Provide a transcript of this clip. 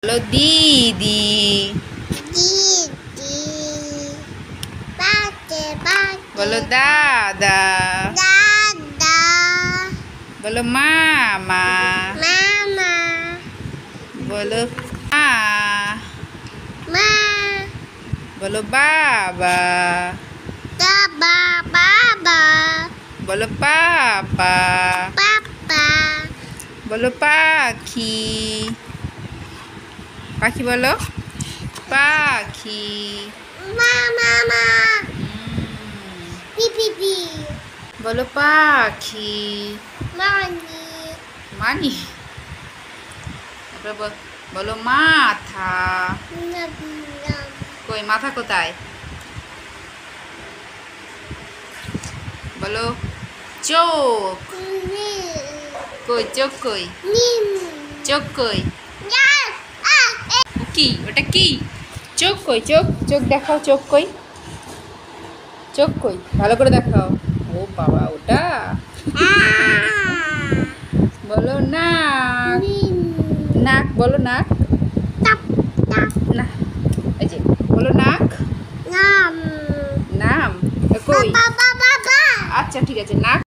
বলো দিদি। দিদি বাতে বাতে বলো দাদা। দাদা বলো মামা। মামা বলো মা। মা বলো বাবা। বাবা বাবা বলো পাপা। পাপা বলো পাখি। পাখি বলো পাখি। মামা মা পিপি পি বলো পাখি। মানি মানি। তারপর বলো মাথা। নাম নাম কই মাথা কোথায়? বলো চোখ। কই চোখ কই? নিম চোখ কই? ইয়াস কি ওটা কি? চোখ কই? চোখ চোখ দেখাও। চোখ কই? চোখ কই? ভালো করে দেখাও। ও বাবা ওটা। বলো নাক। নাক বলো নাক। tap tap না এই যে বলো নাক। nam নাম কই? baba baba আচ্ছা ঠিক আছে নাক।